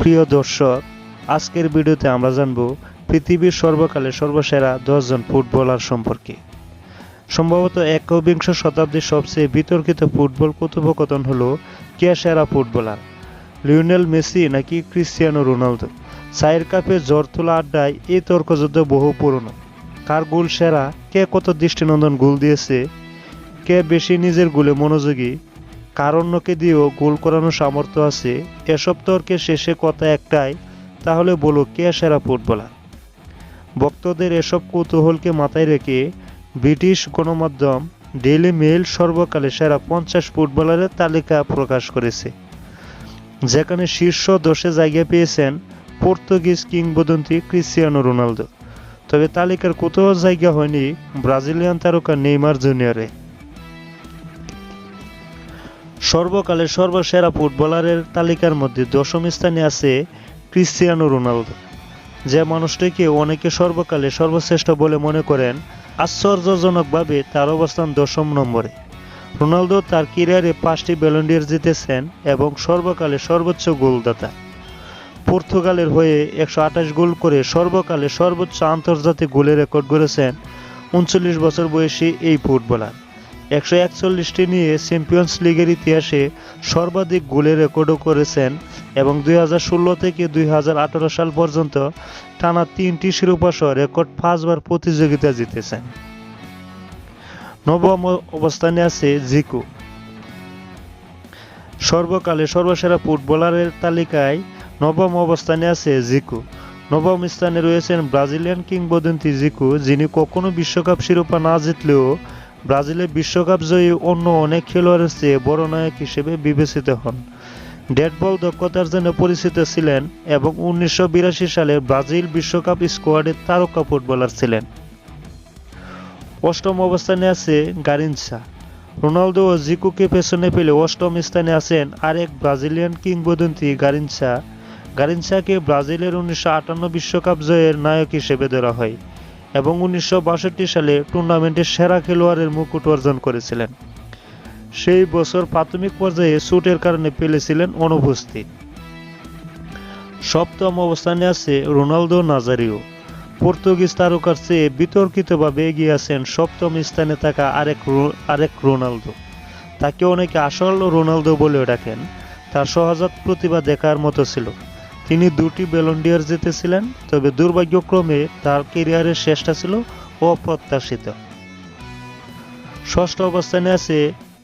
প্রিয় দর্শক, আজকের ভিডিওতে আমরা জানব পৃথিবীর সর্বকালের সর্বসেরা 10 জন ফুটবলার সম্পর্কে। সম্ভবত একবিংশ শতাব্দীর সবচেয়ে বিতর্কিত ফুটবল কথোপকথন হলো কে সেরা ফুটবলার, লিওনেল মেসি নাকি ক্রিস্টিয়ানো রোনালদো। চায়ের কাপে জ্বর তোলা আড্ডায় এই তর্কযুদ্ধ বহু পুরনো। কার গোল সেরা, কে কত দৃষ্টিনন্দন গোল দিয়েছে, কে বেশি নিজের গোলে মনোযোগী, কার অন্যকে দিয়েও গোল করানোর সামর্থ্য আছে, এসব তর্কের শেষে কথা একটাই, তাহলে বলো কে সেরা ফুটবলার। ভক্তদের এসব কৌতূহলকে মাথায় রেখে ব্রিটিশ গণমাধ্যম ডেইলি মেইল সর্বকালের সেরা 50 ফুটবলারের তালিকা প্রকাশ করেছে, যেখানে শীর্ষ 10-এ জায়গা পেয়েছেন পর্তুগিজ কিংবদন্তি ক্রিস্টিয়ানো রোনালদো। তবে তালিকার কোথাও জায়গা হয়নি ব্রাজিলিয়ান তারকা নেইমার জুনিয়রে। সর্বকালের সর্বসেরা ফুটবলারের তালিকার মধ্যে 10ম স্থানে আছে ক্রিস্টিয়ানো রোনালদো, যে মানুষটিকে অনেকে সর্বকালের সর্বশ্রেষ্ঠ বলে মনে করেন। আশ্চর্যজনকভাবে তার অবস্থান 10ম নম্বরে। রোনালদো তার ক্যারিয়ারে 5টি ব্যালন ডি'র জিতেছেন এবং সর্বকালের সর্বোচ্চ গোলদাতা। পর্তুগালের হয়ে 128 গোল করে সর্বকালের সর্বোচ্চ আন্তর্জাতিক গোলের রেকর্ড গড়েছেন 39 বছর বয়সী এই ফুটবলার। 141টি নিয়ে চ্যাম্পিয়ন্স লিগের ইতিহাসে সর্বাধিক গোলের রেকর্ডও করেছেন এবং 2016 থেকে 2018 সাল পর্যন্ত টানা 3টি শিরোপা সহ রেকর্ড 5 বার প্রতিযোগিতা জিতেছেন। নবম অবস্থানে আছে জিকো। সর্বকালের সর্বসেরা ফুটবলারের তালিকায় নবম অবস্থানে আছে জিকো। নবম স্থানে রয়েছেন ব্রাজিলিয়ান কিংবদন্তি জিকো, যিনি কখনো বিশ্বকাপ শিরোপা না জিতলেও ব্রাজিলের বিশ্বকাপ জয়ী অন্য অনেক খেলোয়াড়ের চেয়ে বড় নায়ক হিসেবে বিবেচিত হন। ডেড বল দক্ষতার জন্য পরিচিত ছিলেন এবং 1982 সালে ব্রাজিল বিশ্বকাপ স্কোয়াডের তারকা ফুটবলার ছিলেন। অষ্টম অবস্থানে আছে গারিনচা। রোনালদো ও জিকোকে পেছনে ফেলে অষ্টম স্থানে আছেন আরেক ব্রাজিলিয়ান কিংবদন্তি গারিনচা। গারিনচাকে ব্রাজিলের 1958 বিশ্বকাপ জয়ের নায়ক হিসেবে ধরা হয় এবং 1962 সালে টুর্নামেন্টের সেরা খেলোয়াড়ের মুকুট অর্জন করেছিলেন। সেই বছর প্রাথমিক পর্যায়ে চোটের কারণে পেলে ছিলেন অনুপস্থিত। সপ্তম অবস্থানে আছে রোনালদো নাজারিও। পর্তুগিজ তারকার চেয়ে বিতর্কিতভাবে এগিয়ে আছেন সপ্তম স্থানে থাকা আরেক রোনালদো। তাকে অনেকে আসল রোনালদো বলেও ডাকেন। তার সহজাত প্রতিভা দেখার মতো ছিল। তিনি 2টি ব্যালন ডি'র জিতেছিলেন, তবে দুর্ভাগ্যক্রমে তার ক্যারিয়ারের শেষটা ছিল অপ্রত্যাশিত। ষষ্ঠ অবস্থানে আছে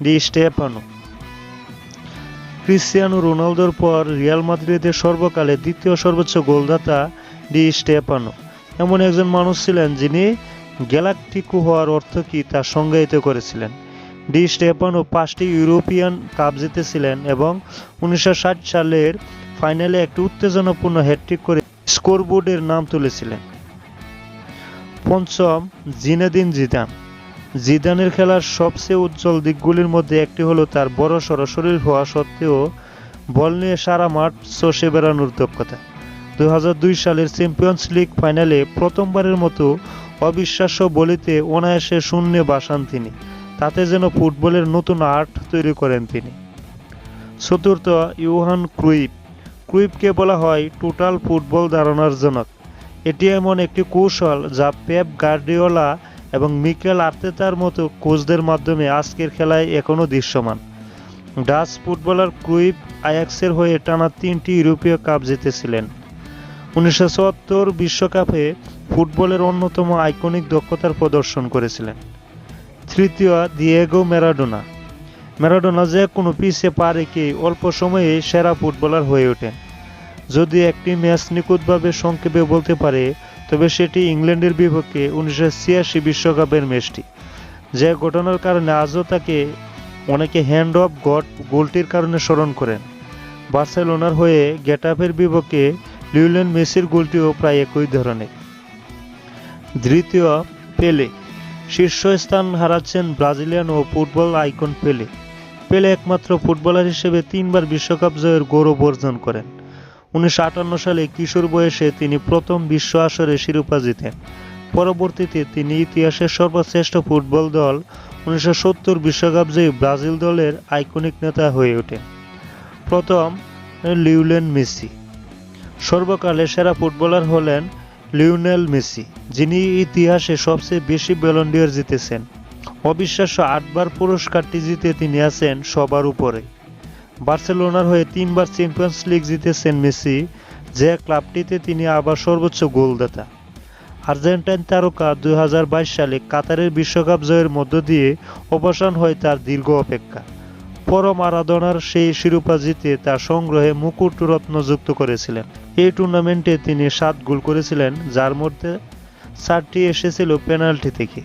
ডি স্টেফানো। ক্রিস্টিয়ানো রোনালদোর পর রিয়াল মাদ্রিদের সর্বকালের দ্বিতীয় সর্বোচ্চ গোলদাতা ডি স্টেফানো এমন একজন মানুষ ছিলেন যিনি গ্যালাকটিকো হওয়ার অর্থ কি তা সংজ্ঞায়িত করেছিলেন। ডি স্টেফানো 5টি ইউরোপিয়ান কাপ জিতেছিলেন এবং 1960 সালের ফাইনালে একটি উত্তেজনাপূর্ণ হ্যাটট্রিক করে স্কোরবোর্ডের নাম তুলেছিলেন। পঞ্চম, জিনেদিন জিদান। জিদানের খেলার সবচেয়ে উজ্জ্বল দিকগুলির মধ্যে একটি হলো তার বড়সড় শরীর হওয়া সত্ত্বেও বল নিয়ে সারা মাঠ চষে বেড়ানোর দক্ষতা। 2002 সালের চ্যাম্পিয়ন্স লিগ ফাইনালে প্রথমবারের মতো অবিশ্বাস্য বলিতে অনায়াসে শূন্যে বাসান তিনি। তাতে যেন ফুটবলের নতুন আর্ট তৈরি করেন তিনি। চতুর্থ, ইয়োহান ক্রুইফ। ক্রুইফকে বলা হয় টোটাল ফুটবল ধারণার জনক। এটি এমন একটি কৌশল যা পেপ গার্দিওলা এবং মিকেল আর্তেতার মতো কোচদের মাধ্যমে আজকের খেলায় এখনও দৃশ্যমান। ডাচ ফুটবলার ক্রুইফ আয়াক্সের হয়ে টানা 3টি ইউরোপীয় কাপ জিতেছিলেন। 1974 বিশ্বকাপে ফুটবলের অন্যতম আইকনিক দক্ষতার প্রদর্শন করেছিলেন। তৃতীয়, দিয়েগো ম্যারাডোনা। ম্যারাডোনা যে কোনো পিছে পা রেখে অল্প সময়ে সেরা ফুটবলার হয়ে ওঠেন। যদি একটি ম্যাচ নিখুঁতভাবে সংক্ষেপে বলতে পারে, তবে সেটি ইংল্যান্ডের বিপক্ষে 1986 বিশ্বকাপের ম্যাচটি, যে ঘটনার কারণে আজও তাকে অনেকে হ্যান্ড অফ গড গোলটির কারণে স্মরণ করেন। বার্সেলোনার হয়ে গেটাফের বিপক্ষে লিওনেল মেসির গোলটিও প্রায় একই ধরনের। তৃতীয়, পেলে। শীর্ষস্থান হারাচ্ছেন ব্রাজিলিয়ান ও ফুটবল আইকন পেলে। পেলে একমাত্র ফুটবলার হিসেবে 3বার বিশ্বকাপ জয়ের গৌরব অর্জন করেন। 1958 সালে কিশোর বয়সে তিনি প্রথম বিশ্ব আসরে শিরোপা জিতেন। পরবর্তীতে তিনি ইতিহাসের সর্বশ্রেষ্ঠ ফুটবল দল 1970 বিশ্বকাপ জয়ী ব্রাজিল দলের আইকনিক নেতা হয়ে ওঠেন। প্রথম, লিওনেল মেসি। সর্বকালের সেরা ফুটবলার হলেন লিওনেল মেসি, যিনি ইতিহাসে সবচেয়ে বেশি ব্যালন ডি'র জিতেছেন। অবিশ্বাস্য 8বার পুরস্কারটি জিতে তিনি আছেন সবার উপরে। বার্সেলোনার হয়ে 3বার চ্যাম্পিয়ন্স লিগ জিতেছেন মেসি, যে ক্লাবটিতে তিনি আবার সর্বোচ্চ গোলদাতা। আর্জেন্টাইন তারকা 2022 সালে কাতারের বিশ্বকাপ জয়ের মধ্য দিয়ে অবসান হয় তার দীর্ঘ অপেক্ষা। মারাদোনার সেই শিরোপা জিতে তার সংগ্রহে মুকুট রত্ন যুক্ত করেছিলেন। এই টুর্নামেন্টে তিনি 7 গোল করেছিলেন, যার মধ্যে 4টি এসেছিল পেনাল্টি থেকে।